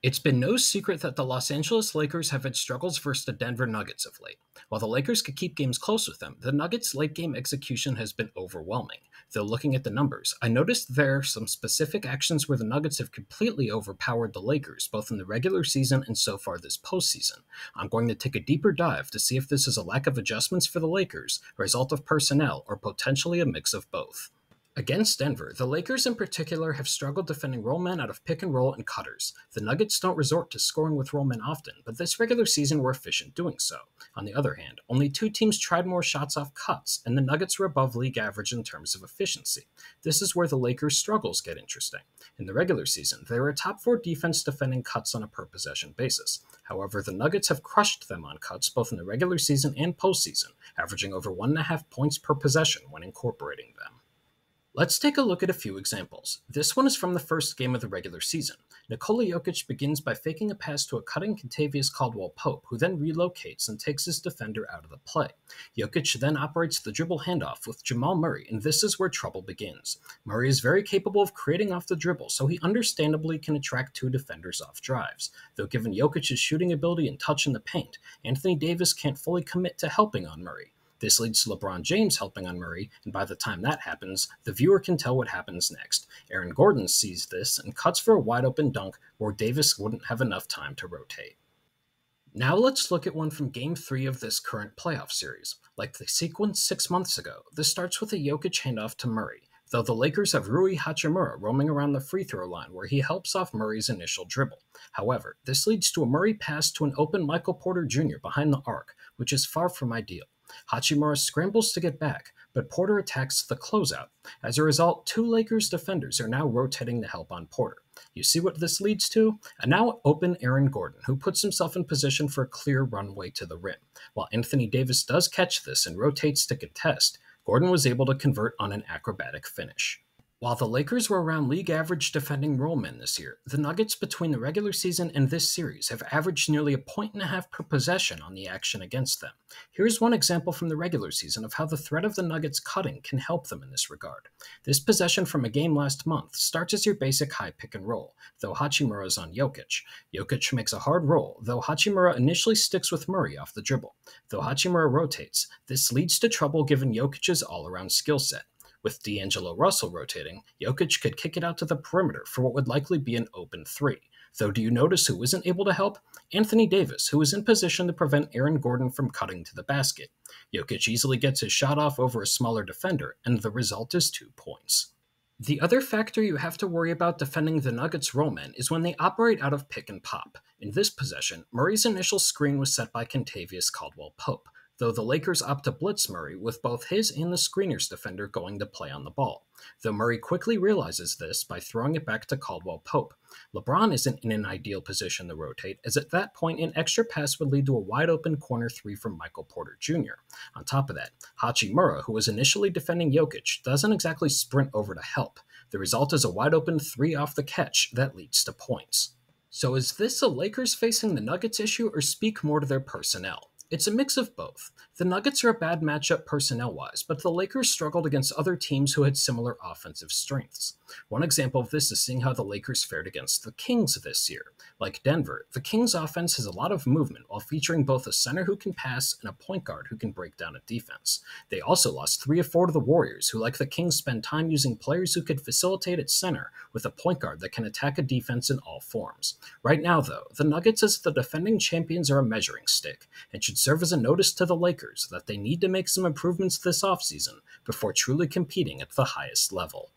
It's been no secret that the Los Angeles Lakers have had struggles versus the Denver Nuggets of late. While the Lakers could keep games close with them, the Nuggets' late game execution has been overwhelming. Though looking at the numbers, I noticed there are some specific actions where the Nuggets have completely overpowered the Lakers, both in the regular season and so far this postseason. I'm going to take a deeper dive to see if this is a lack of adjustments for the Lakers, a result of personnel, or potentially a mix of both. Against Denver, the Lakers in particular have struggled defending roll men out of pick and roll and cutters. The Nuggets don't resort to scoring with roll men often, but this regular season were efficient doing so. On the other hand, only two teams tried more shots off cuts, and the Nuggets were above league average in terms of efficiency. This is where the Lakers' struggles get interesting. In the regular season, they were a top 4 defense defending cuts on a per possession basis. However, the Nuggets have crushed them on cuts both in the regular season and postseason, averaging over 1.5 points per possession when incorporating them. Let's take a look at a few examples. This one is from the first game of the regular season. Nikola Jokic begins by faking a pass to a cutting Kentavious Caldwell-Pope, who then relocates and takes his defender out of the play. Jokic then operates the dribble handoff with Jamal Murray, and this is where trouble begins. Murray is very capable of creating off the dribble, so he understandably can attract 2 defenders off drives. Though given Jokic's shooting ability and touch in the paint, Anthony Davis can't fully commit to helping on Murray. This leads to LeBron James helping on Murray, and by the time that happens, the viewer can tell what happens next. Aaron Gordon sees this and cuts for a wide-open dunk where Davis wouldn't have enough time to rotate. Now let's look at one from Game 3 of this current playoff series. Like the sequence 6 months ago, this starts with a Jokic handoff to Murray, though the Lakers have Rui Hachimura roaming around the free throw line where he helps off Murray's initial dribble. However, this leads to a Murray pass to an open Michael Porter Jr. behind the arc, which is far from ideal. Hachimura scrambles to get back, but Porter attacks the closeout. As a result, 2 Lakers defenders are now rotating to help on Porter. You see what this leads to? A now open Aaron Gordon, who puts himself in position for a clear runway to the rim. While Anthony Davis does catch this and rotates to contest, Gordon was able to convert on an acrobatic finish. While the Lakers were around league average defending roll men this year, the Nuggets between the regular season and this series have averaged nearly 1.5 points per possession on the action against them. Here's one example from the regular season of how the threat of the Nuggets cutting can help them in this regard. This possession from a game last month starts as your basic high pick and roll, though Hachimura is on Jokic. Jokic makes a hard roll, though Hachimura initially sticks with Murray off the dribble. Though Hachimura rotates, this leads to trouble given Jokic's all-around skill set. With D'Angelo Russell rotating, Jokic could kick it out to the perimeter for what would likely be an open 3. Though do you notice who isn't able to help? Anthony Davis, who is in position to prevent Aaron Gordon from cutting to the basket. Jokic easily gets his shot off over a smaller defender, and the result is 2 points. The other factor you have to worry about defending the Nuggets' roll men is when they operate out of pick and pop. In this possession, Murray's initial screen was set by Kentavious Caldwell-Pope, though the Lakers opt to blitz Murray with both his and the screener's defender going to play on the ball. Though Murray quickly realizes this by throwing it back to Caldwell-Pope. LeBron isn't in an ideal position to rotate, as at that point an extra pass would lead to a wide-open corner 3 from Michael Porter Jr. On top of that, Hachimura, who was initially defending Jokic, doesn't exactly sprint over to help. The result is a wide-open 3 off the catch that leads to points. So is this a Lakers facing the Nuggets issue, or speak more to their personnel? It's a mix of both. The Nuggets are a bad matchup personnel-wise, but the Lakers struggled against other teams who had similar offensive strengths. One example of this is seeing how the Lakers fared against the Kings this year. Like Denver, the Kings' offense has a lot of movement while featuring both a center who can pass and a point guard who can break down a defense. They also lost 3 of 4 to the Warriors, who like the Kings spend time using players who could facilitate at center with a point guard that can attack a defense in all forms. Right now, though, the Nuggets as the defending champions are a measuring stick, and should serve as a notice to the Lakers that they need to make some improvements this offseason before truly competing at the highest level.